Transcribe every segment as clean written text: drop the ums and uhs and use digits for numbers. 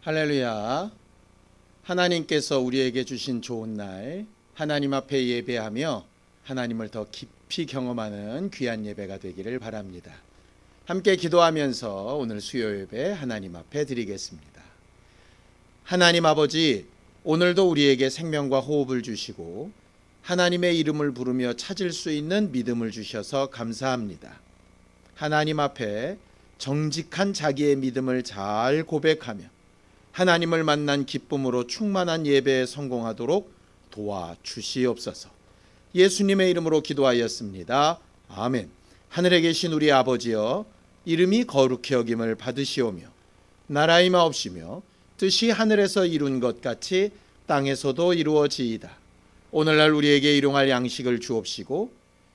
할렐루야. 하나님께서 우리에게 주신 좋은 날, 하나님 앞에 예배하며 하나님을 더 깊이 경험하는 귀한 예배가 되기를 바랍니다. 함께 기도하면서 오늘 수요 예배 하나님 앞에 드리겠습니다. 하나님 아버지, 오늘도 우리에게 생명과 호흡을 주시고 하나님의 이름을 부르며 찾을 수 있는 믿음을 주셔서 감사합니다. 하나님 앞에 정직한 자기의 믿음을 잘 고백하며 하나님을 만난 기쁨으로 충만한 예배에 성공하도록 도와주시옵소서. 예수님의 이름으로 기도하였습니다. 아멘. 하늘에 계신 우리 아버지여, 이름이 거룩히 여김을 받으시오며 나라의 마옵시며 뜻이 하늘에서 이룬 것 같이 땅에서도 이루어지이다. 오늘날 우리에게 일용할 양식을 주옵시고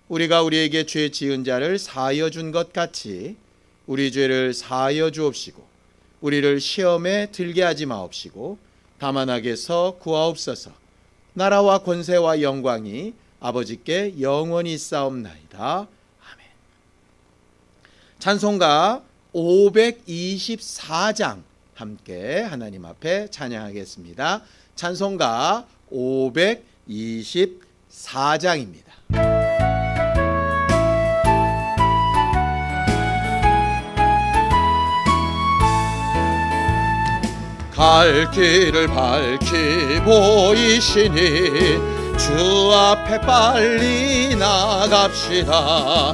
우리가 우리에게 죄 지은 자를 사하여 준 것 같이 우리 죄를 사하여 주옵시고 우리를 시험에 들게 하지 마옵시고 다만 악에서 구하옵소서. 나라와 권세와 영광이 아버지께 영원히 있사옵나이다. 아멘. 찬송가 524장 함께 하나님 앞에 찬양하겠습니다. 찬송가 524장입니다. 갈 길을 밝히 보이시니 주 앞에 빨리 나갑시다.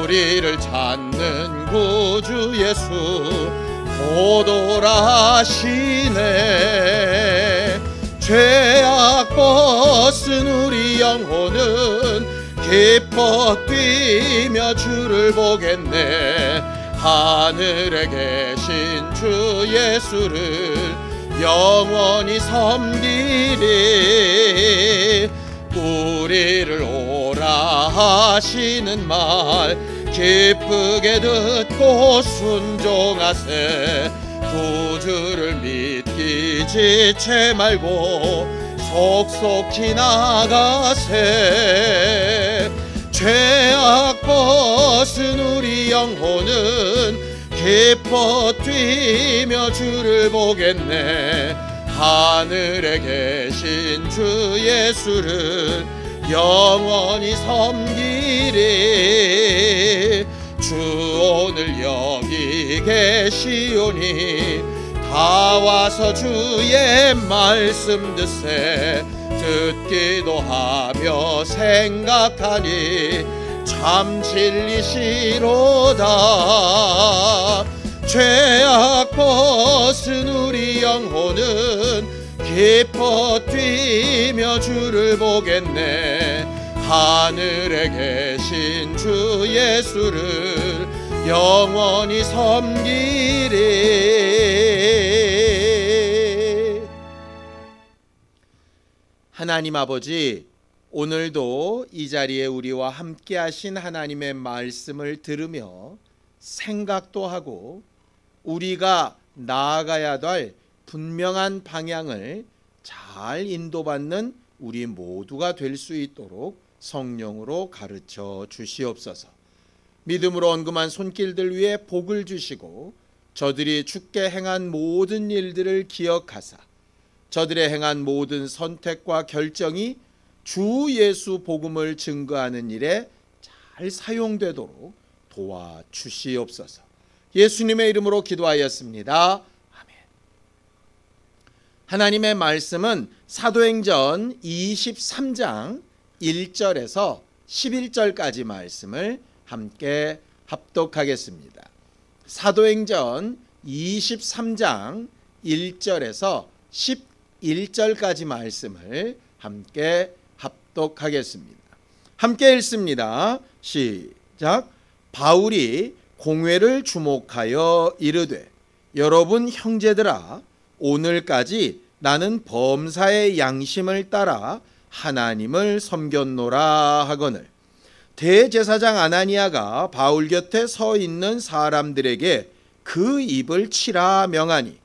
우리를 찾는 구주 예수 곧 오라시네. 죄악 벗은 우리 영혼은 기뻐 뛰며 주를 보겠네. 하늘에 계신 주 예수를 영원히 섬기리. 우리를 오라 하시는 말 기쁘게 듣고 순종하세. 구주를 믿기 지체 말고 속속히 나가세. 죄악 벗은 우리 영혼은 기뻐 뛰며 주를 보겠네. 하늘에 계신 주 예수를 영원히 섬기리. 주 오늘 여기 계시오니 다 와서 주의 말씀 듣세. 듣기도 하며 생각하니 참 진리시로다. 죄악 벗은 우리 영혼은 기뻐 뛰며 주를 보겠네. 하늘에 계신 주 예수를 영원히 섬기리. 하나님 아버지, 오늘도 이 자리에 우리와 함께 하신 하나님의 말씀을 들으며 생각도 하고 우리가 나아가야 될 분명한 방향을 잘 인도받는 우리 모두가 될 수 있도록 성령으로 가르쳐 주시옵소서. 믿음으로 언금한 손길들 위에 복을 주시고 저들이 주께 행한 모든 일들을 기억하사 저들의 행한 모든 선택과 결정이 주 예수 복음을 증거하는 일에 잘 사용되도록 도와주시옵소서. 예수님의 이름으로 기도하였습니다. 아멘. 하나님의 말씀은 사도행전 23장 1절에서 11절까지 말씀을 함께 합독하겠습니다. 사도행전 23장 1절에서 11절까지 말씀을 함께 합독하겠습니다. 함께 읽습니다. 시작. 바울이 공회를 주목하여 이르되, 여러분 형제들아, 오늘까지 나는 범사의 양심을 따라 하나님을 섬겼노라 하거늘. 대제사장 아나니아가 바울 곁에 서 있는 사람들에게 그 입을 치라 명하니,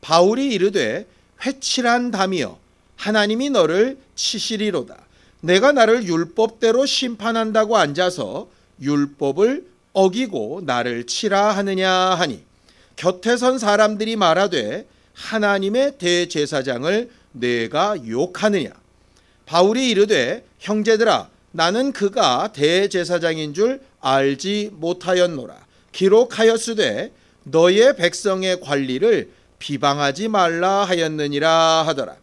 바울이 이르되, 회칠한 담이여, 하나님이 너를 치시리로다. 내가 나를 율법대로 심판한다고 앉아서 율법을 어기고 나를 치라 하느냐 하니, 곁에 선 사람들이 말하되 하나님의 대제사장을 내가 욕하느냐? 바울이 이르되 형제들아 나는 그가 대제사장인 줄 알지 못하였노라. 기록하였으되 너의 백성의 관리를 비방하지 말라 하였느니라 하더라.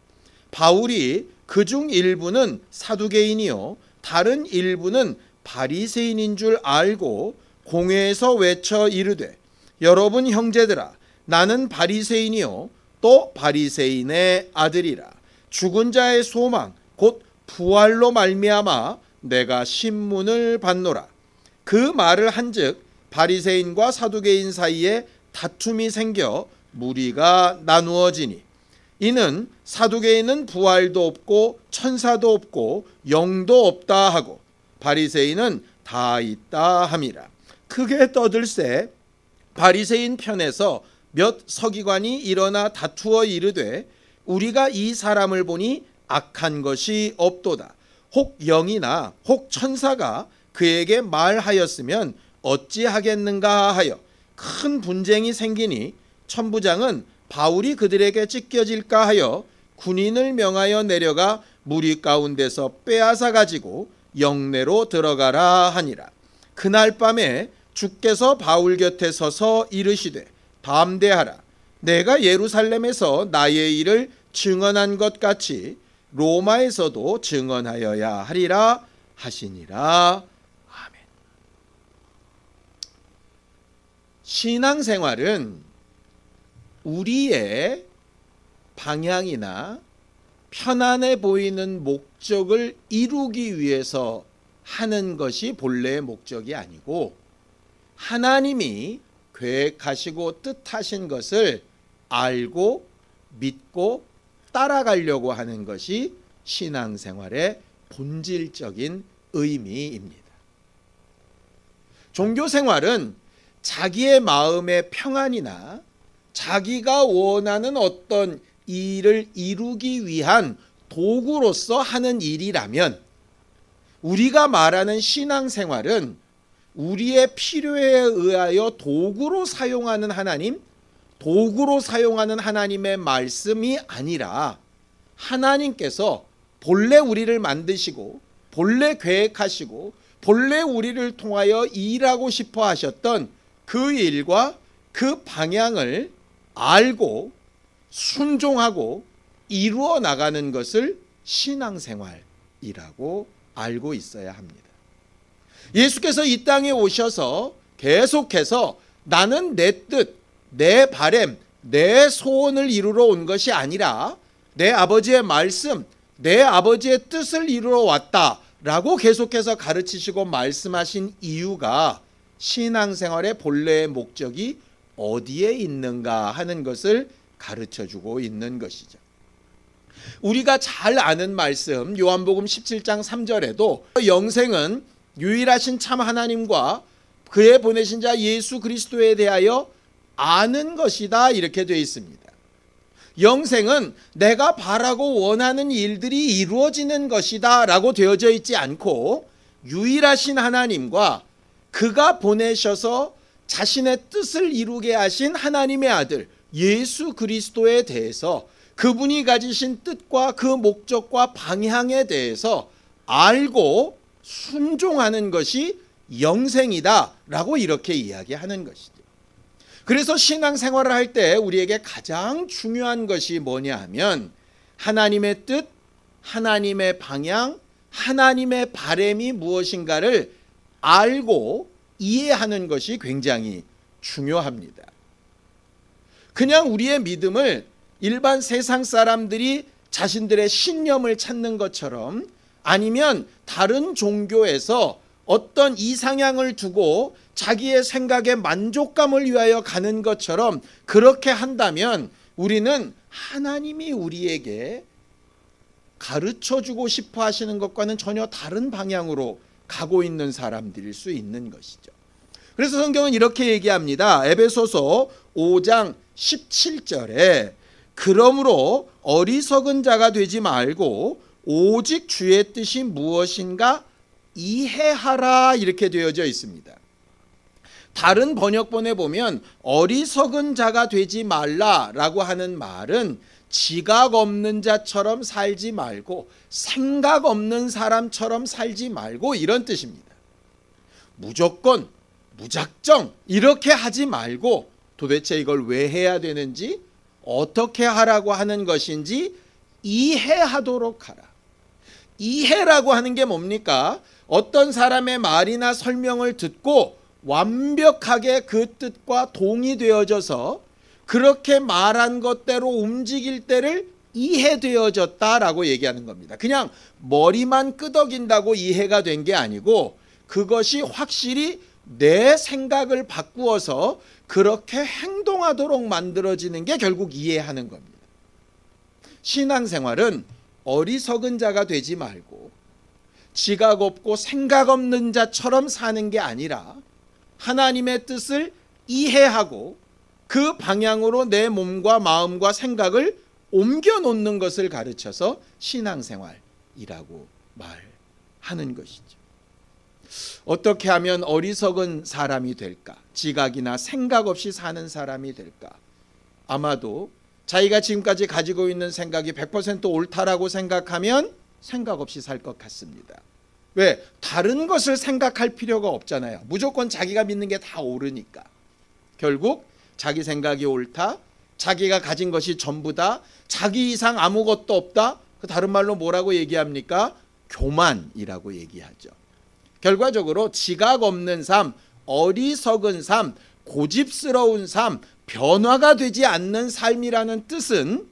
바울이 그중 일부는 사두개인이요 다른 일부는 바리새인인 줄 알고 공회에서 외쳐 이르되 여러분 형제들아 나는 바리새인이요 또 바리새인의 아들이라. 죽은 자의 소망 곧 부활로 말미암아 내가 신문을 받노라. 그 말을 한즉 바리새인과 사두개인 사이에 다툼이 생겨 무리가 나누어지니 이는 사두개인은 부활도 없고 천사도 없고 영도 없다 하고 바리새인은 다 있다 함이라. 크게 떠들새 바리새인 편에서 몇 서기관이 일어나 다투어 이르되 우리가 이 사람을 보니 악한 것이 없도다. 혹 영이나 혹 천사가 그에게 말하였으면 어찌하겠는가 하여 큰 분쟁이 생기니 천부장은 바울이 그들에게 찢겨질까 하여 군인을 명하여 내려가 무리 가운데서 빼앗아 가지고 영내로 들어가라 하니라. 그날 밤에 주께서 바울 곁에 서서 이르시되 담대하라. 내가 예루살렘에서 나의 일을 증언한 것 같이 로마에서도 증언하여야 하리라 하시니라. 아멘. 신앙생활은 우리의 방향이나 편안해 보이는 목적을 이루기 위해서 하는 것이 본래의 목적이 아니고 하나님이 계획하시고 뜻하신 것을 알고 믿고 따라가려고 하는 것이 신앙생활의 본질적인 의미입니다. 종교생활은 자기의 마음의 평안이나 자기가 원하는 어떤 일을 이루기 위한 도구로서 하는 일이라면 우리가 말하는 신앙생활은 우리의 필요에 의하여 도구로 사용하는 하나님, 도구로 사용하는 하나님의 말씀이 아니라 하나님께서 본래 우리를 만드시고 본래 계획하시고 본래 우리를 통하여 일하고 싶어 하셨던 그 일과 그 방향을 알고 순종하고 이루어 나가는 것을 신앙생활이라고 알고 있어야 합니다. 예수께서 이 땅에 오셔서 계속해서 나는 내 뜻, 내 바램, 내 소원을 이루러 온 것이 아니라 내 아버지의 말씀, 내 아버지의 뜻을 이루러 왔다라고 계속해서 가르치시고 말씀하신 이유가 신앙생활의 본래의 목적이 어디에 있는가 하는 것을 가르쳐주고 있는 것이죠. 우리가 잘 아는 말씀 요한복음 17장 3절에도 영생은 유일하신 참 하나님과 그의 보내신 자 예수 그리스도에 대하여 아는 것이다 이렇게 되어 있습니다. 영생은 내가 바라고 원하는 일들이 이루어지는 것이다 라고 되어져 있지 않고 유일하신 하나님과 그가 보내셔서 자신의 뜻을 이루게 하신 하나님의 아들 예수 그리스도에 대해서 그분이 가지신 뜻과 그 목적과 방향에 대해서 알고 순종하는 것이 영생이다 라고 이렇게 이야기하는 것이죠. 그래서 신앙생활을 할 때 우리에게 가장 중요한 것이 뭐냐 하면 하나님의 뜻, 하나님의 방향, 하나님의 바램이 무엇인가를 알고 이해하는 것이 굉장히 중요합니다. 그냥 우리의 믿음을 일반 세상 사람들이 자신들의 신념을 찾는 것처럼 아니면 다른 종교에서 어떤 이상향을 두고 자기의 생각에 만족감을 위하여 가는 것처럼 그렇게 한다면 우리는 하나님이 우리에게 가르쳐주고 싶어 하시는 것과는 전혀 다른 방향으로 가고 있는 사람들일 수 있는 것이죠. 그래서 성경은 이렇게 얘기합니다. 에베소서 5장 17절에 그러므로 어리석은 자가 되지 말고 오직 주의 뜻이 무엇인가 이해하라 이렇게 되어져 있습니다. 다른 번역본에 보면 어리석은 자가 되지 말라라고 하는 말은 지각 없는 자처럼 살지 말고 생각 없는 사람처럼 살지 말고 이런 뜻입니다. 무조건 무작정 이렇게 하지 말고 도대체 이걸 왜 해야 되는지 어떻게 하라고 하는 것인지 이해하도록 하라. 이해라고 하는 게 뭡니까? 어떤 사람의 말이나 설명을 듣고 완벽하게 그 뜻과 동의되어져서 그렇게 말한 것대로 움직일 때를 이해되어졌다라고 얘기하는 겁니다. 그냥 머리만 끄덕인다고 이해가 된 게 아니고 그것이 확실히 내 생각을 바꾸어서 그렇게 행동하도록 만들어지는 게 결국 이해하는 겁니다. 신앙생활은 어리석은 자가 되지 말고 지각 없고 생각 없는 자처럼 사는 게 아니라 하나님의 뜻을 이해하고 그 방향으로 내 몸과 마음과 생각을 옮겨 놓는 것을 가르쳐서 신앙생활이라고 말하는 것이죠. 어떻게 하면 어리석은 사람이 될까? 지각이나 생각 없이 사는 사람이 될까? 아마도 자기가 지금까지 가지고 있는 생각이 100% 옳다라고 생각하면 생각 없이 살 것 같습니다. 왜? 다른 것을 생각할 필요가 없잖아요. 무조건 자기가 믿는 게 다 옳으니까. 결국 자기 생각이 옳다, 자기가 가진 것이 전부다, 자기 이상 아무것도 없다. 그 다른 말로 뭐라고 얘기합니까? 교만이라고 얘기하죠. 결과적으로 지각 없는 삶, 어리석은 삶, 고집스러운 삶, 변화가 되지 않는 삶이라는 뜻은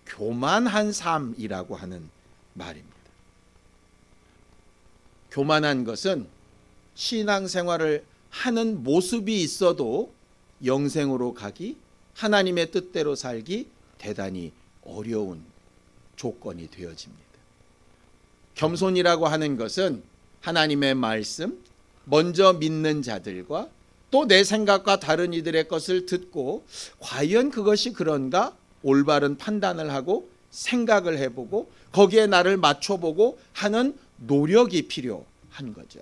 교만한 삶이라고 하는 말입니다. 교만한 것은 신앙생활을 하는 모습이 있어도 영생으로 가기, 하나님의 뜻대로 살기 대단히 어려운 조건이 되어집니다. 겸손이라고 하는 것은 하나님의 말씀, 먼저 믿는 자들과 또 내 생각과 다른 이들의 것을 듣고 과연 그것이 그런가 올바른 판단을 하고 생각을 해보고 거기에 나를 맞춰보고 하는 노력이 필요한 거죠.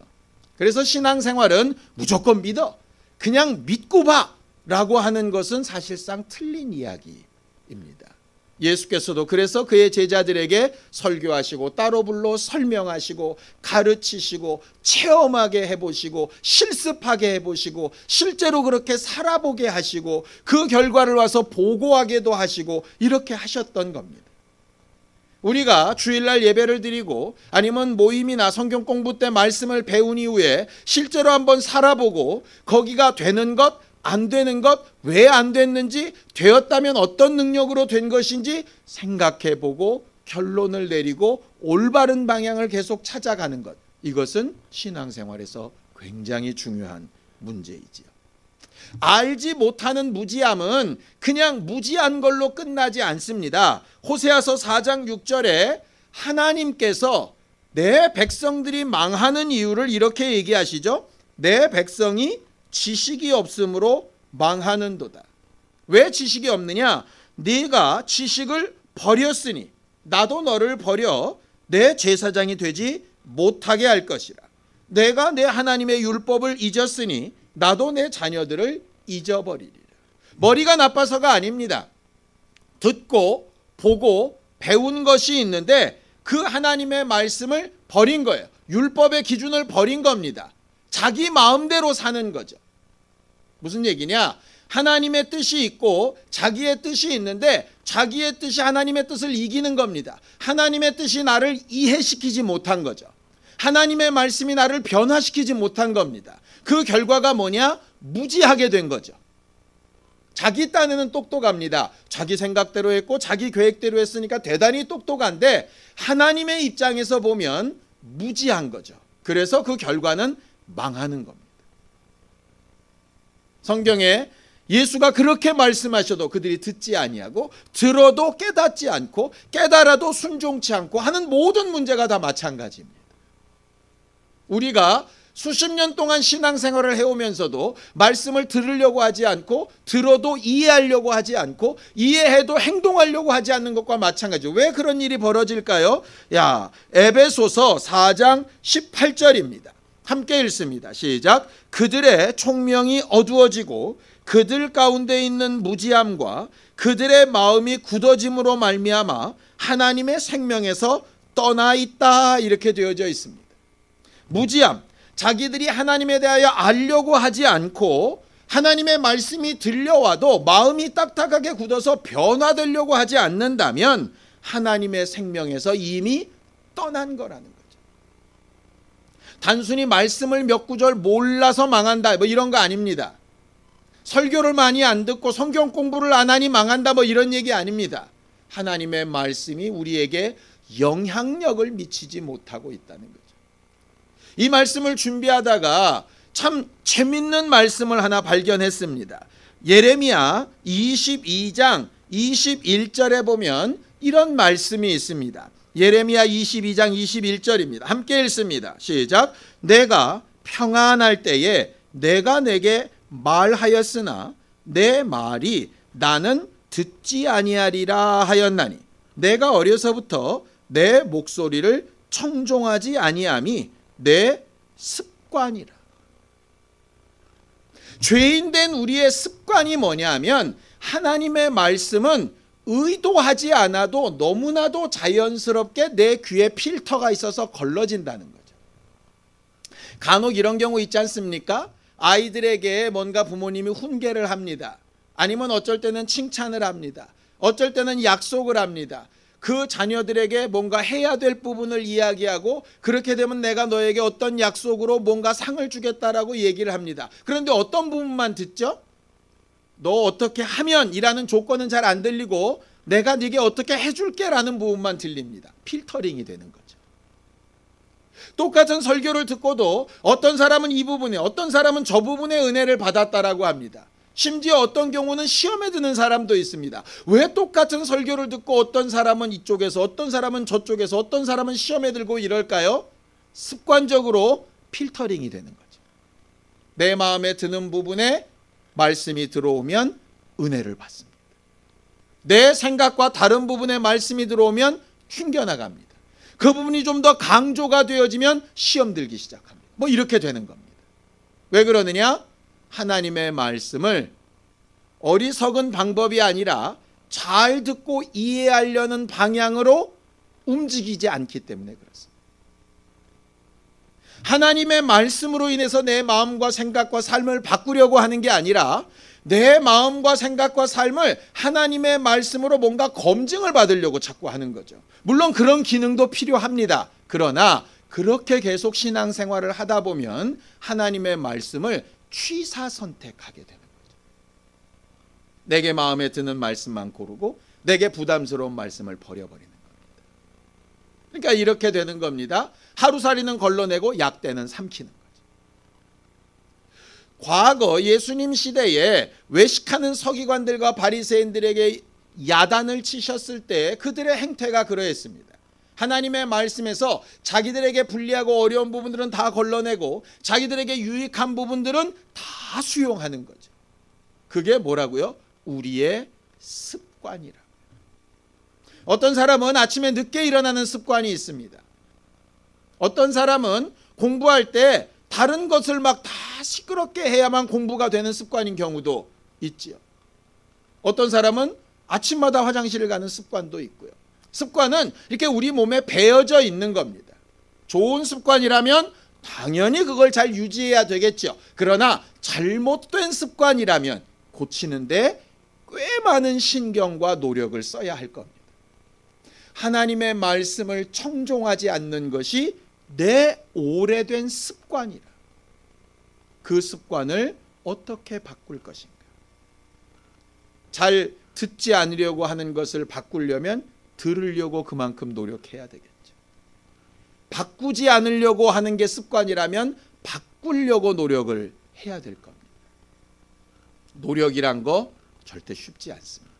그래서 신앙생활은 무조건 믿어, 그냥 믿고 봐 라고 하는 것은 사실상 틀린 이야기입니다. 예수께서도 그래서 그의 제자들에게 설교하시고 따로 불러 설명하시고 가르치시고 체험하게 해보시고 실습하게 해보시고 실제로 그렇게 살아보게 하시고 그 결과를 와서 보고하게도 하시고 이렇게 하셨던 겁니다. 우리가 주일날 예배를 드리고 아니면 모임이나 성경 공부 때 말씀을 배운 이후에 실제로 한번 살아보고 거기가 되는 것, 안 되는 것, 왜 안 됐는지, 되었다면 어떤 능력으로 된 것인지 생각해보고 결론을 내리고 올바른 방향을 계속 찾아가는 것, 이것은 신앙생활에서 굉장히 중요한 문제이지요. 알지 못하는 무지함은 그냥 무지한 걸로 끝나지 않습니다. 호세아서 4장 6절에 하나님께서 내 백성들이 망하는 이유를 이렇게 얘기하시죠. 내 백성이 지식이 없으므로 망하는도다. 왜 지식이 없느냐? 네가 지식을 버렸으니 나도 너를 버려 내 제사장이 되지 못하게 할 것이라. 내가 내 하나님의 율법을 잊었으니 나도 내 자녀들을 잊어버리리라. 머리가 나빠서가 아닙니다. 듣고 보고 배운 것이 있는데 그 하나님의 말씀을 버린 거예요. 율법의 기준을 버린 겁니다. 자기 마음대로 사는 거죠. 무슨 얘기냐? 하나님의 뜻이 있고 자기의 뜻이 있는데 자기의 뜻이 하나님의 뜻을 이기는 겁니다. 하나님의 뜻이 나를 이해시키지 못한 거죠. 하나님의 말씀이 나를 변화시키지 못한 겁니다. 그 결과가 뭐냐? 무지하게 된 거죠. 자기 딴에는 똑똑합니다. 자기 생각대로 했고 자기 계획대로 했으니까 대단히 똑똑한데 하나님의 입장에서 보면 무지한 거죠. 그래서 그 결과는 망하는 겁니다. 성경에 예수가 그렇게 말씀하셔도 그들이 듣지 아니하고 들어도 깨닫지 않고 깨달아도 순종치 않고 하는 모든 문제가 다 마찬가지입니다. 우리가 수십 년 동안 신앙생활을 해오면서도 말씀을 들으려고 하지 않고 들어도 이해하려고 하지 않고 이해해도 행동하려고 하지 않는 것과 마찬가지죠. 왜 그런 일이 벌어질까요? 에베소서 4장 18절입니다. 함께 읽습니다. 시작. 그들의 총명이 어두워지고 그들 가운데 있는 무지함과 그들의 마음이 굳어짐으로 말미암아 하나님의 생명에서 떠나 있다. 이렇게 되어져 있습니다. 무지함, 자기들이 하나님에 대하여 알려고 하지 않고 하나님의 말씀이 들려와도 마음이 딱딱하게 굳어서 변화되려고 하지 않는다면 하나님의 생명에서 이미 떠난 거라는 거죠. 단순히 말씀을 몇 구절 몰라서 망한다 뭐 이런 거 아닙니다. 설교를 많이 안 듣고 성경 공부를 안 하니 망한다 뭐 이런 얘기 아닙니다. 하나님의 말씀이 우리에게 영향력을 미치지 못하고 있다는 거죠. 이 말씀을 준비하다가 참 재밌는 말씀을 하나 발견했습니다. 예레미야 22장 21절에 보면 이런 말씀이 있습니다. 예레미야 22장 21절입니다. 함께 읽습니다. 시작. 내가 평안할 때에 내가 내게 말하였으나 내 말이 나는 듣지 아니하리라 하였나니 내가 어려서부터 내 목소리를 청종하지 아니함이 내 습관이라. 죄인된 우리의 습관이 뭐냐면 하나님의 말씀은 의도하지 않아도 너무나도 자연스럽게 내 귀에 필터가 있어서 걸러진다는 거죠. 간혹 이런 경우 있지 않습니까? 아이들에게 뭔가 부모님이 훈계를 합니다. 아니면 어쩔 때는 칭찬을 합니다. 어쩔 때는 약속을 합니다. 그 자녀들에게 뭔가 해야 될 부분을 이야기하고 그렇게 되면 내가 너에게 어떤 약속으로 뭔가 상을 주겠다라고 얘기를 합니다. 그런데 어떤 부분만 듣죠? 너 어떻게 하면 이라는 조건은 잘 안 들리고 내가 네게 어떻게 해줄게 라는 부분만 들립니다. 필터링이 되는 거죠. 똑같은 설교를 듣고도 어떤 사람은 이 부분에 어떤 사람은 저 부분의 은혜를 받았다라고 합니다. 심지어 어떤 경우는 시험에 드는 사람도 있습니다. 왜 똑같은 설교를 듣고 어떤 사람은 이쪽에서 어떤 사람은 저쪽에서 어떤 사람은 시험에 들고 이럴까요? 습관적으로 필터링이 되는 거죠. 내 마음에 드는 부분에 말씀이 들어오면 은혜를 받습니다. 내 생각과 다른 부분에 말씀이 들어오면 튕겨나갑니다. 그 부분이 좀 더 강조가 되어지면 시험 들기 시작합니다. 뭐 이렇게 되는 겁니다. 왜 그러느냐? 하나님의 말씀을 어리석은 방법이 아니라 잘 듣고 이해하려는 방향으로 움직이지 않기 때문에 그렇습니다. 하나님의 말씀으로 인해서 내 마음과 생각과 삶을 바꾸려고 하는 게 아니라 내 마음과 생각과 삶을 하나님의 말씀으로 뭔가 검증을 받으려고 자꾸 하는 거죠. 물론 그런 기능도 필요합니다. 그러나 그렇게 계속 신앙생활을 하다 보면 하나님의 말씀을 취사 선택하게 되는 거죠. 내게 마음에 드는 말씀만 고르고 내게 부담스러운 말씀을 버려버리는 겁니다. 그러니까 이렇게 되는 겁니다. 하루살이는 걸러내고 약대는 삼키는 거죠. 과거 예수님 시대에 외식하는 서기관들과 바리새인들에게 야단을 치셨을 때 그들의 행태가 그러했습니다. 하나님의 말씀에서 자기들에게 불리하고 어려운 부분들은 다 걸러내고 자기들에게 유익한 부분들은 다 수용하는 거죠. 그게 뭐라고요? 우리의 습관이라. 어떤 사람은 아침에 늦게 일어나는 습관이 있습니다. 어떤 사람은 공부할 때 다른 것을 막 다 시끄럽게 해야만 공부가 되는 습관인 경우도 있지요. 어떤 사람은 아침마다 화장실을 가는 습관도 있고요. 습관은 이렇게 우리 몸에 배어져 있는 겁니다. 좋은 습관이라면 당연히 그걸 잘 유지해야 되겠죠. 그러나 잘못된 습관이라면 고치는데 꽤 많은 신경과 노력을 써야 할 겁니다. 하나님의 말씀을 청종하지 않는 것이 내 오래된 습관이라. 그 습관을 어떻게 바꿀 것인가? 잘 듣지 않으려고 하는 것을 바꾸려면 들으려고 그만큼 노력해야 되겠죠. 바꾸지 않으려고 하는 게 습관이라면 바꾸려고 노력을 해야 될 겁니다. 노력이란 거 절대 쉽지 않습니다.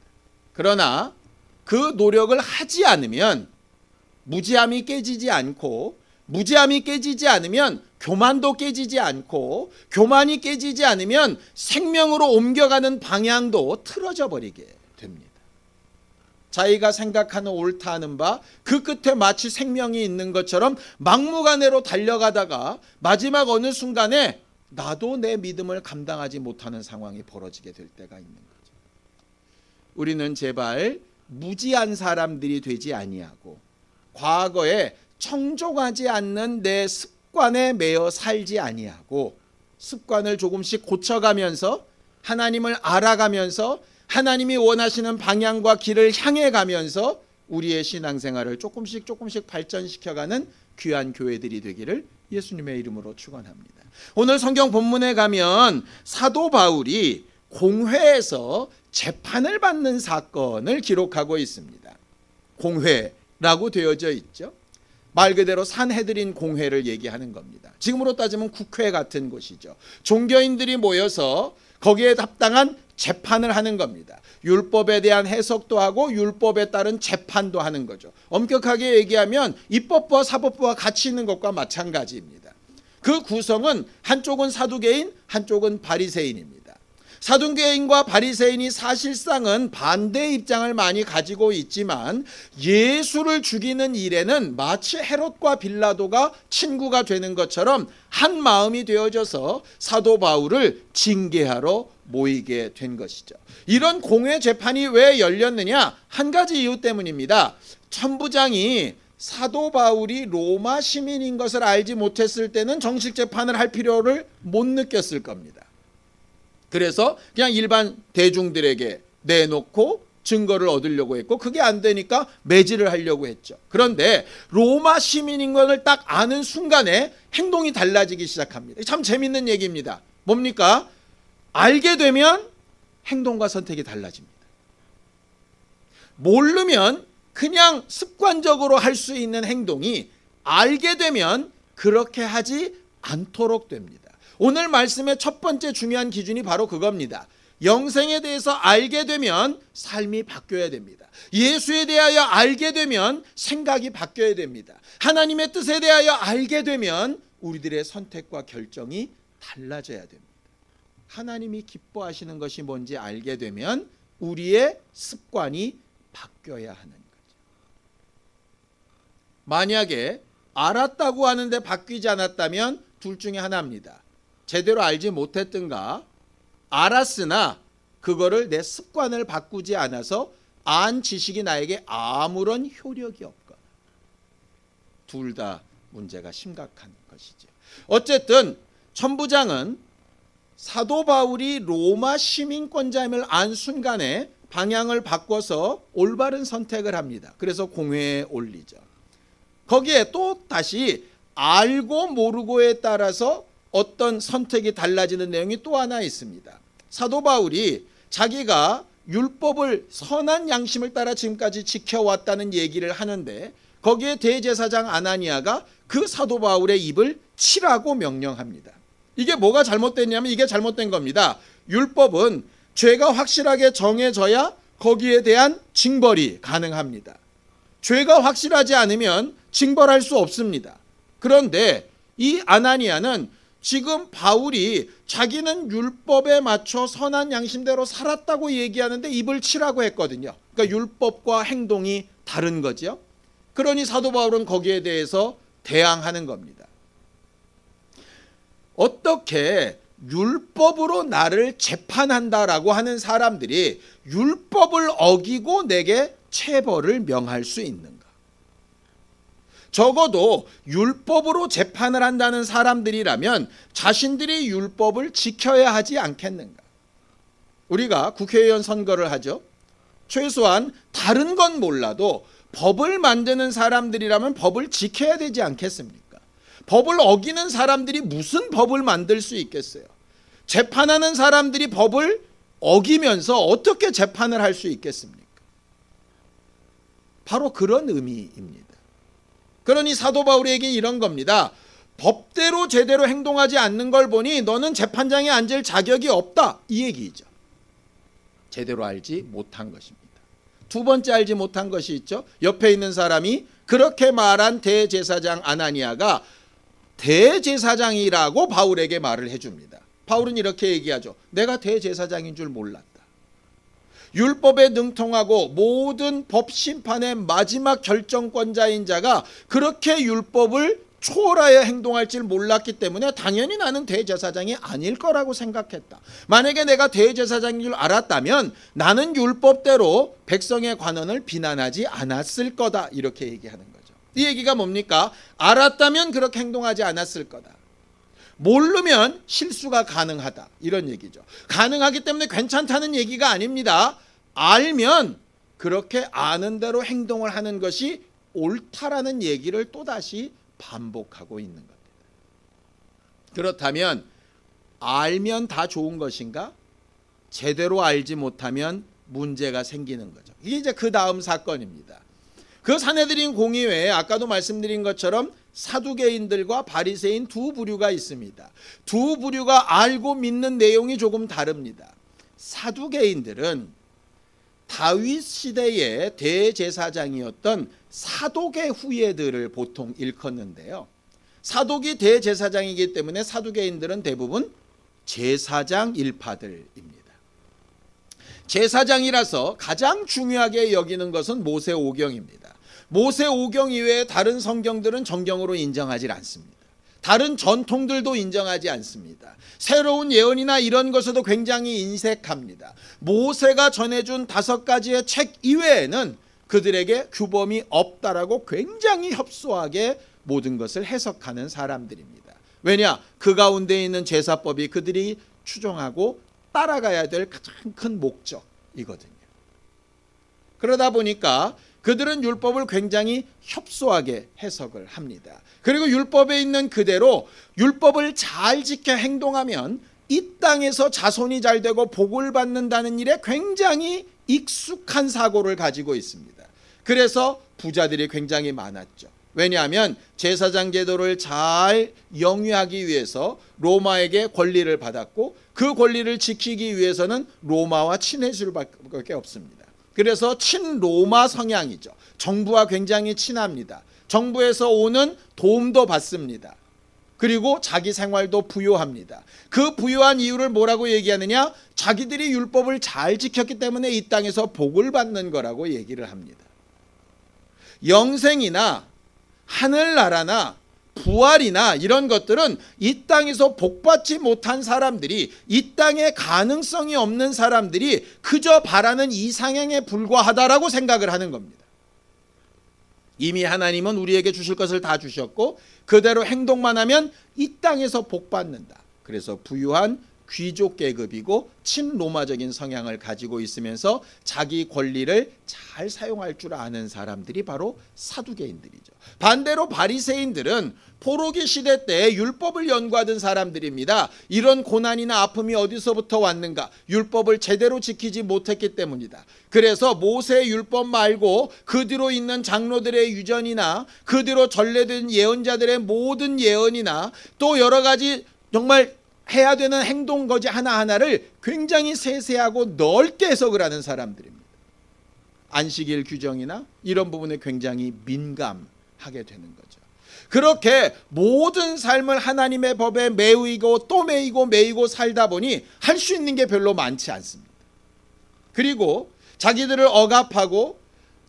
그러나 그 노력을 하지 않으면 무지함이 깨지지 않고 무지함이 깨지지 않으면 교만도 깨지지 않고 교만이 깨지지 않으면 생명으로 옮겨가는 방향도 틀어져 버리게 됩니다. 자기가 생각하는 옳다 하는 바 그 끝에 마치 생명이 있는 것처럼 막무가내로 달려가다가 마지막 어느 순간에 나도 내 믿음을 감당하지 못하는 상황이 벌어지게 될 때가 있는 거죠. 우리는 제발 무지한 사람들이 되지 아니하고 과거에 청종하지 않는 내 습관에 매여 살지 아니하고 습관을 조금씩 고쳐가면서 하나님을 알아가면서 하나님이 원하시는 방향과 길을 향해 가면서 우리의 신앙생활을 조금씩 발전시켜가는 귀한 교회들이 되기를 예수님의 이름으로 축원합니다. 오늘 성경 본문에 가면 사도 바울이 공회에서 재판을 받는 사건을 기록하고 있습니다. 공회라고 되어져 있죠. 말 그대로 산헤드린 공회를 얘기하는 겁니다. 지금으로 따지면 국회 같은 곳이죠. 종교인들이 모여서 거기에 합당한 재판을 하는 겁니다. 율법에 대한 해석도 하고 율법에 따른 재판도 하는 거죠. 엄격하게 얘기하면 입법부와 사법부와 같이 있는 것과 마찬가지입니다. 그 구성은 한쪽은 사두개인, 한쪽은 바리새인입니다. 사두개인과 바리새인이 사실상은 반대 입장을 많이 가지고 있지만 예수를 죽이는 일에는 마치 헤롯과 빌라도가 친구가 되는 것처럼 한 마음이 되어져서 사도 바울을 징계하러 모이게 된 것이죠. 이런 공회 재판이 왜 열렸느냐? 한 가지 이유 때문입니다. 천부장이 사도 바울이 로마 시민인 것을 알지 못했을 때는 정식 재판을 할 필요를 못 느꼈을 겁니다. 그래서 그냥 일반 대중들에게 내놓고 증거를 얻으려고 했고 그게 안 되니까 매질을 하려고 했죠. 그런데 로마 시민인 것을 딱 아는 순간에 행동이 달라지기 시작합니다. 참 재밌는 얘기입니다. 뭡니까? 알게 되면 행동과 선택이 달라집니다. 모르면 그냥 습관적으로 할 수 있는 행동이 알게 되면 그렇게 하지 않도록 됩니다. 오늘 말씀의 첫 번째 중요한 기준이 바로 그겁니다. 영생에 대해서 알게 되면 삶이 바뀌어야 됩니다. 예수에 대하여 알게 되면 생각이 바뀌어야 됩니다. 하나님의 뜻에 대하여 알게 되면 우리들의 선택과 결정이 달라져야 됩니다. 하나님이 기뻐하시는 것이 뭔지 알게 되면 우리의 습관이 바뀌어야 하는 거죠. 만약에 알았다고 하는데 바뀌지 않았다면 둘 중에 하나입니다. 제대로 알지 못했든가 알았으나 그거를 내 습관을 바꾸지 않아서 안 지식이 나에게 아무런 효력이 없거나 둘 다 문제가 심각한 것이죠. 어쨌든 천부장은 사도 바울이 로마 시민권자임을 안 순간에 방향을 바꿔서 올바른 선택을 합니다. 그래서 공회에 올리죠. 거기에 또 다시 알고 모르고에 따라서 어떤 선택이 달라지는 내용이 또 하나 있습니다. 사도 바울이 자기가 율법을 선한 양심을 따라 지금까지 지켜왔다는 얘기를 하는데 거기에 대제사장 아나니아가 그 사도 바울의 입을 치라고 명령합니다. 이게 뭐가 잘못됐냐면 이게 잘못된 겁니다. 율법은 죄가 확실하게 정해져야 거기에 대한 징벌이 가능합니다. 죄가 확실하지 않으면 징벌할 수 없습니다. 그런데 이 아나니아는 지금 바울이 자기는 율법에 맞춰 선한 양심대로 살았다고 얘기하는데 입을 치라고 했거든요. 그러니까 율법과 행동이 다른 거죠. 그러니 사도 바울은 거기에 대해서 대항하는 겁니다. 어떻게 율법으로 나를 재판한다라고 하는 사람들이 율법을 어기고 내게 체벌을 명할 수 있는가? 적어도 율법으로 재판을 한다는 사람들이라면 자신들이 율법을 지켜야 하지 않겠는가? 우리가 국회의원 선거를 하죠. 최소한 다른 건 몰라도 법을 만드는 사람들이라면 법을 지켜야 되지 않겠습니까? 법을 어기는 사람들이 무슨 법을 만들 수 있겠어요? 재판하는 사람들이 법을 어기면서 어떻게 재판을 할 수 있겠습니까? 바로 그런 의미입니다. 그러니 사도 바울에게 이런 겁니다. 법대로 제대로 행동하지 않는 걸 보니 너는 재판장에 앉을 자격이 없다. 이 얘기죠. 제대로 알지 못한 것입니다. 두 번째 알지 못한 것이 있죠. 옆에 있는 사람이 그렇게 말한 대제사장 아나니아가 대제사장이라고 바울에게 말을 해줍니다. 바울은 이렇게 얘기하죠. 내가 대제사장인 줄 몰랐다. 율법에 능통하고 모든 법 심판의 마지막 결정권자인 자가 그렇게 율법을 초월하여 행동할 줄 몰랐기 때문에 당연히 나는 대제사장이 아닐 거라고 생각했다. 만약에 내가 대제사장인 줄 알았다면 나는 율법대로 백성의 관원을 비난하지 않았을 거다. 이렇게 얘기하는 거죠. 이 얘기가 뭡니까? 알았다면 그렇게 행동하지 않았을 거다. 모르면 실수가 가능하다. 이런 얘기죠. 가능하기 때문에 괜찮다는 얘기가 아닙니다. 알면 그렇게 아는 대로 행동을 하는 것이 옳다라는 얘기를 또다시 반복하고 있는 겁니다. 그렇다면 알면 다 좋은 것인가? 제대로 알지 못하면 문제가 생기는 거죠. 이게 이제 그 다음 사건입니다. 그 산헤드린 공의회에 아까도 말씀드린 것처럼 사두개인들과 바리새인 두 부류가 있습니다. 두 부류가 알고 믿는 내용이 조금 다릅니다. 사두개인들은 다윗 시대의 대제사장이었던 사독의 후예들을 보통 일컫는데요. 사독이 대제사장이기 때문에 사두개인들은 대부분 제사장 일파들입니다. 제사장이라서 가장 중요하게 여기는 것은 모세오경입니다. 모세오경 이외에 다른 성경들은 정경으로 인정하지 않습니다. 다른 전통들도 인정하지 않습니다. 새로운 예언이나 이런 것에도 굉장히 인색합니다. 모세가 전해준 5가지의 책 이외에는 그들에게 규범이 없다라고 굉장히 협소하게 모든 것을 해석하는 사람들입니다. 왜냐? 그 가운데 있는 제사법이 그들이 추종하고 따라가야 될 가장 큰 목적이거든요. 그러다 보니까 그들은 율법을 굉장히 협소하게 해석을 합니다. 그리고 율법에 있는 그대로 율법을 잘 지켜 행동하면 이 땅에서 자손이 잘 되고 복을 받는다는 일에 굉장히 익숙한 사고를 가지고 있습니다. 그래서 부자들이 굉장히 많았죠. 왜냐하면 제사장 제도를 잘 영위하기 위해서 로마에게 권리를 받았고 그 권리를 지키기 위해서는 로마와 친해질 수밖에 없습니다. 그래서 친로마 성향이죠. 정부와 굉장히 친합니다. 정부에서 오는 도움도 받습니다. 그리고 자기 생활도 부유합니다. 그 부유한 이유를 뭐라고 얘기하느냐? 자기들이 율법을 잘 지켰기 때문에 이 땅에서 복을 받는 거라고 얘기를 합니다. 영생이나 하늘나라나 부활이나 이런 것들은 이 땅에서 복받지 못한 사람들이, 이 땅에 가능성이 없는 사람들이 그저 바라는 이상향에 불과하다라고 생각을 하는 겁니다. 이미 하나님은 우리에게 주실 것을 다 주셨고 그대로 행동만 하면 이 땅에서 복받는다. 그래서 부유한 귀족 계급이고 친로마적인 성향을 가지고 있으면서 자기 권리를 잘 사용할 줄 아는 사람들이 바로 사두개인들이죠. 반대로 바리새인들은 포로기 시대 때 율법을 연구하던 사람들입니다. 이런 고난이나 아픔이 어디서부터 왔는가? 율법을 제대로 지키지 못했기 때문이다. 그래서 모세의 율법 말고 그 뒤로 있는 장로들의 유전이나 그 뒤로 전래된 예언자들의 모든 예언이나 또 여러 가지 정말 해야 되는 행동 거지 하나하나를 굉장히 세세하고 넓게 해석을 하는 사람들입니다. 안식일 규정이나 이런 부분에 굉장히 민감하게 되는 거죠. 그렇게 모든 삶을 하나님의 법에 매이고 또 매이고 살다 보니 할 수 있는 게 별로 많지 않습니다. 그리고 자기들을 억압하고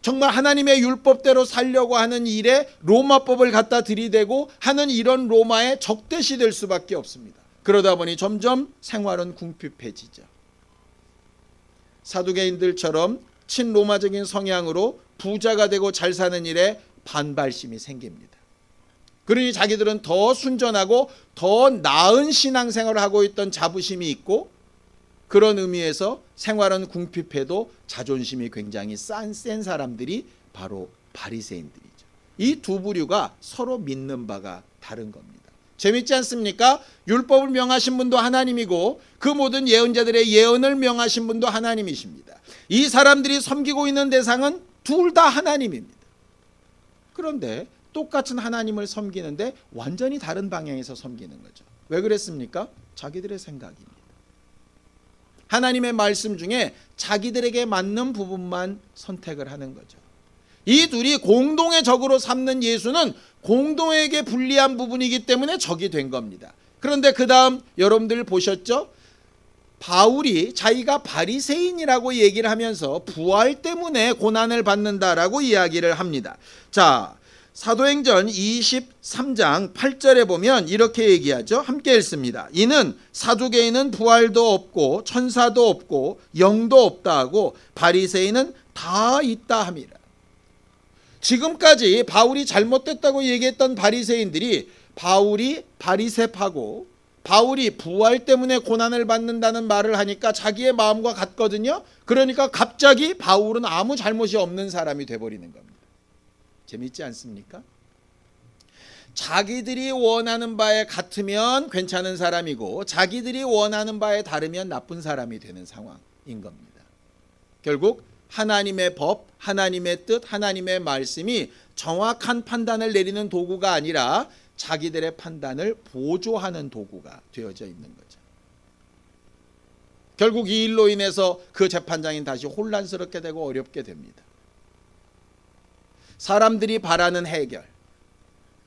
정말 하나님의 율법대로 살려고 하는 일에 로마법을 갖다 들이대고 하는 이런 로마에 적대시 될 수밖에 없습니다. 그러다 보니 점점 생활은 궁핍해지죠. 사두개인들처럼 친로마적인 성향으로 부자가 되고 잘 사는 일에 반발심이 생깁니다. 그러니 자기들은 더 순전하고 더 나은 신앙생활을 하고 있던 자부심이 있고 그런 의미에서 생활은 궁핍해도 자존심이 굉장히 센 사람들이 바로 바리새인들이죠. 이 두 부류가 서로 믿는 바가 다른 겁니다. 재밌지 않습니까? 율법을 명하신 분도 하나님이고 그 모든 예언자들의 예언을 명하신 분도 하나님이십니다. 이 사람들이 섬기고 있는 대상은 둘 다 하나님입니다. 그런데 똑같은 하나님을 섬기는데 완전히 다른 방향에서 섬기는 거죠. 왜 그랬습니까? 자기들의 생각입니다. 하나님의 말씀 중에 자기들에게 맞는 부분만 선택을 하는 거죠. 이 둘이 공동의 적으로 삼는 예수는 공동에게 불리한 부분이기 때문에 적이 된 겁니다. 그런데 그 다음 여러분들 보셨죠? 바울이 자기가 바리새인이라고 얘기를 하면서 부활 때문에 고난을 받는다라고 이야기를 합니다. 자, 사도행전 23장 8절에 보면 이렇게 얘기하죠. 함께 읽습니다. 이는 사두개인은 부활도 없고 천사도 없고 영도 없다 하고 바리새인은 다 있다 함이라. 지금까지 바울이 잘못됐다고 얘기했던 바리새인들이 바울이 바리새파고 바울이 부활 때문에 고난을 받는다는 말을 하니까 자기의 마음과 같거든요. 그러니까 갑자기 바울은 아무 잘못이 없는 사람이 돼버리는 겁니다. 재밌지 않습니까? 자기들이 원하는 바에 같으면 괜찮은 사람이고 자기들이 원하는 바에 다르면 나쁜 사람이 되는 상황인 겁니다. 결국 하나님의 법, 하나님의 뜻, 하나님의 말씀이 정확한 판단을 내리는 도구가 아니라 자기들의 판단을 보조하는 도구가 되어져 있는 거죠. 결국 이 일로 인해서 그 재판장이 다시 혼란스럽게 되고 어렵게 됩니다. 사람들이 바라는 해결,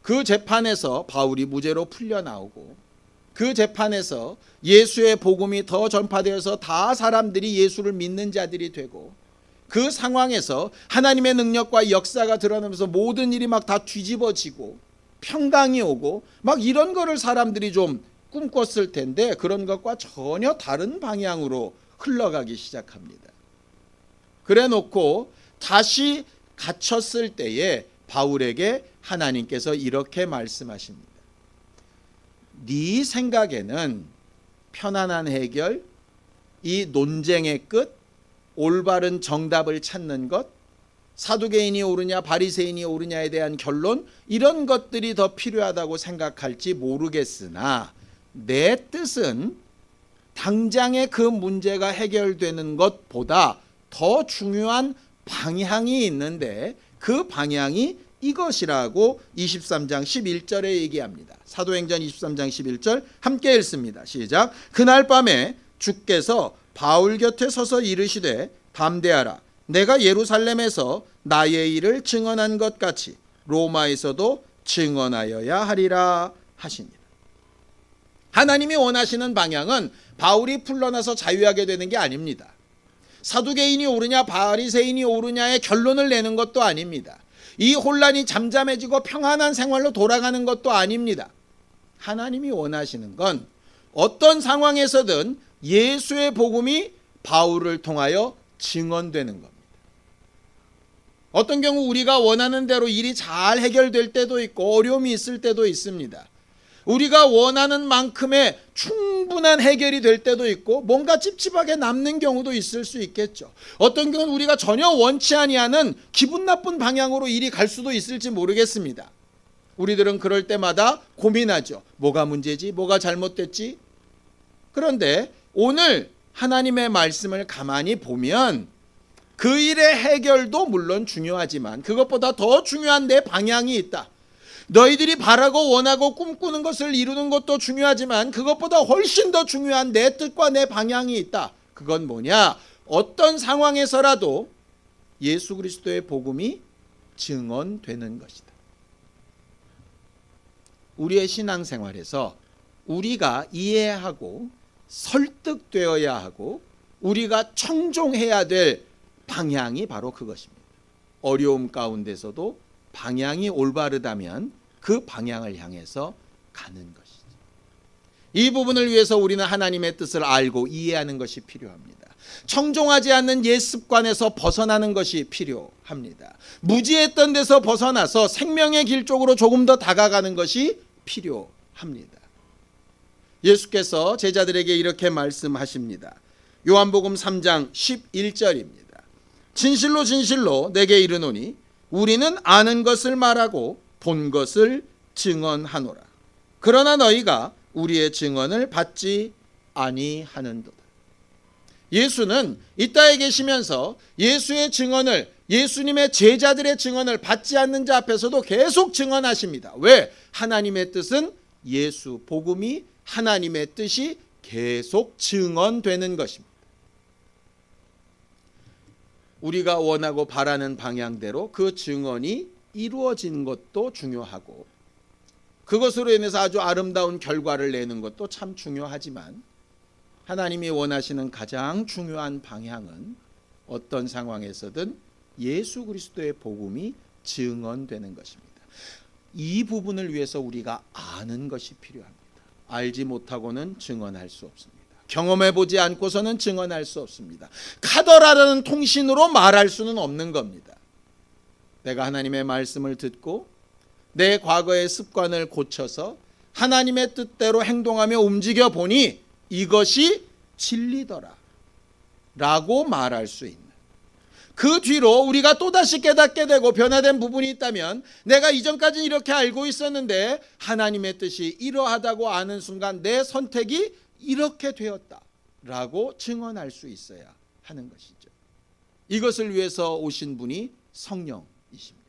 그 재판에서 바울이 무죄로 풀려나오고 그 재판에서 예수의 복음이 더 전파되어서 다 사람들이 예수를 믿는 자들이 되고 그 상황에서 하나님의 능력과 역사가 드러나면서 모든 일이 막 다 뒤집어지고 평강이 오고 막 이런 거를 사람들이 좀 꿈꿨을 텐데 그런 것과 전혀 다른 방향으로 흘러가기 시작합니다. 그래 놓고 다시 갇혔을 때에 바울에게 하나님께서 이렇게 말씀하십니다. 네 생각에는 편안한 해결, 이 논쟁의 끝, 올바른 정답을 찾는 것, 사두개인이 옳으냐 바리새인이 옳으냐에 대한 결론, 이런 것들이 더 필요하다고 생각할지 모르겠으나 내 뜻은 당장의 그 문제가 해결되는 것보다 더 중요한 방향이 있는데 그 방향이 이것이라고 23장 11절에 얘기합니다. 사도행전 23장 11절 함께 읽습니다. 시작. 그날 밤에 주께서 바울 곁에 서서 이르시되 담대하라. 내가 예루살렘에서 나의 일을 증언한 것 같이 로마에서도 증언하여야 하리라 하시니라. 하나님이 원하시는 방향은 바울이 풀러나서 자유하게 되는 게 아닙니다. 사두개인이 옳으냐 바리새인이 옳으냐의 결론을 내는 것도 아닙니다. 이 혼란이 잠잠해지고 평안한 생활로 돌아가는 것도 아닙니다. 하나님이 원하시는 건 어떤 상황에서든 예수의 복음이 바울을 통하여 증언되는 겁니다. 어떤 경우 우리가 원하는 대로 일이 잘 해결될 때도 있고 어려움이 있을 때도 있습니다. 우리가 원하는 만큼의 충분한 해결이 될 때도 있고 뭔가 찝찝하게 남는 경우도 있을 수 있겠죠. 어떤 경우는 우리가 전혀 원치 아니하는 기분 나쁜 방향으로 일이 갈 수도 있을지 모르겠습니다. 우리들은 그럴 때마다 고민하죠. 뭐가 문제지? 뭐가 잘못됐지? 그런데 오늘 하나님의 말씀을 가만히 보면 그 일의 해결도 물론 중요하지만 그것보다 더 중요한 내 방향이 있다. 너희들이 바라고 원하고 꿈꾸는 것을 이루는 것도 중요하지만 그것보다 훨씬 더 중요한 내 뜻과 내 방향이 있다. 그건 뭐냐? 어떤 상황에서라도 예수 그리스도의 복음이 증언되는 것이다. 우리의 신앙생활에서 우리가 이해하고 설득되어야 하고 우리가 청종해야 될 방향이 바로 그것입니다. 어려움 가운데서도 방향이 올바르다면 그 방향을 향해서 가는 것이죠. 이 부분을 위해서 우리는 하나님의 뜻을 알고 이해하는 것이 필요합니다. 청종하지 않는 옛 습관에서 벗어나는 것이 필요합니다. 무지했던 데서 벗어나서 생명의 길 쪽으로 조금 더 다가가는 것이 필요합니다. 예수께서 제자들에게 이렇게 말씀하십니다. 요한복음 3장 11절입니다. 진실로 진실로 내게 이르노니 우리는 아는 것을 말하고 본 것을 증언하노라. 그러나 너희가 우리의 증언을 받지 아니하는도다. 예수는 이 땅에 계시면서 예수의 증언을, 예수님의 제자들의 증언을 받지 않는 자 앞에서도 계속 증언하십니다. 왜? 하나님의 뜻은 예수 복음이, 하나님의 뜻이 계속 증언되는 것입니다. 우리가 원하고 바라는 방향대로 그 증언이 이루어진 것도 중요하고 그것으로 인해서 아주 아름다운 결과를 내는 것도 참 중요하지만 하나님이 원하시는 가장 중요한 방향은 어떤 상황에서든 예수 그리스도의 복음이 증언되는 것입니다. 이 부분을 위해서 우리가 아는 것이 필요합니다. 알지 못하고는 증언할 수 없습니다. 경험해보지 않고서는 증언할 수 없습니다. 카더라라는 통신으로 말할 수는 없는 겁니다. 내가 하나님의 말씀을 듣고 내 과거의 습관을 고쳐서 하나님의 뜻대로 행동하며 움직여 보니 이것이 진리더라 라고 말할 수 있는, 그 뒤로 우리가 또다시 깨닫게 되고 변화된 부분이 있다면 내가 이전까지는 이렇게 알고 있었는데 하나님의 뜻이 이러하다고 아는 순간 내 선택이 이렇게 되었다 라고 증언할 수 있어야 하는 것이죠. 이것을 위해서 오신 분이 성령이십니다.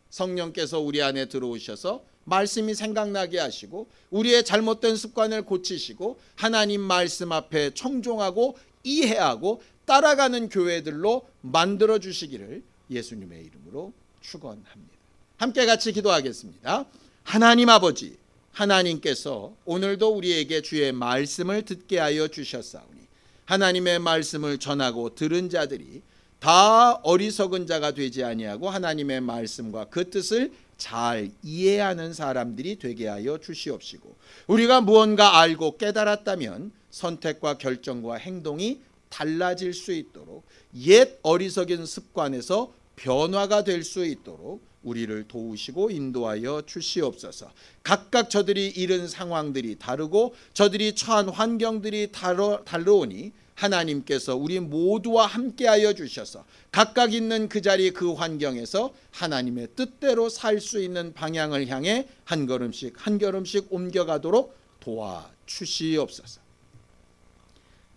성령께서 우리 안에 들어오셔서 말씀이 생각나게 하시고 우리의 잘못된 습관을 고치시고 하나님 말씀 앞에 청종하고 이해하고 따라가는 교회들로 만들어 주시기를 예수님의 이름으로 축원합니다. 함께 같이 기도하겠습니다. 하나님 아버지, 하나님께서 오늘도 우리에게 주의 말씀을 듣게 하여 주셨사오니 하나님의 말씀을 전하고 들은 자들이 다 어리석은 자가 되지 아니하고 하나님의 말씀과 그 뜻을 잘 이해하는 사람들이 되게 하여 주시옵시고, 우리가 무언가 알고 깨달았다면 선택과 결정과 행동이 달라질 수 있도록, 옛 어리석은 습관에서 변화가 될 수 있도록 우리를 도우시고 인도하여 주시옵소서. 각각 저들이 이른 상황들이 다르고 저들이 처한 환경들이 다르오니 하나님께서 우리 모두와 함께하여 주셔서 각각 있는 그 자리 그 환경에서 하나님의 뜻대로 살 수 있는 방향을 향해 한 걸음씩 한 걸음씩 옮겨가도록 도와주시옵소서.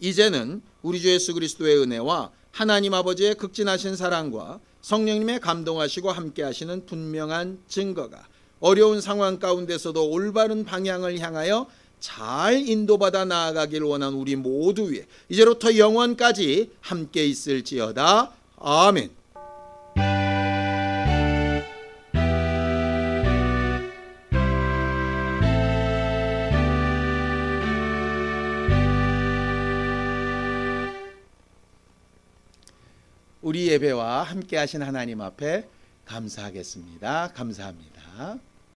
이제는 우리 주 예수 그리스도의 은혜와 하나님 아버지의 극진하신 사랑과 성령님의 감동하시고 함께하시는 분명한 증거가 어려운 상황 가운데서도 올바른 방향을 향하여 잘 인도받아 나아가길 원하는 우리 모두 위에 이제로부터 영원까지 함께 있을지어다. 아멘. 우리 예배와 함께 하신 하나님 앞에 감사하겠습니다. 감사합니다.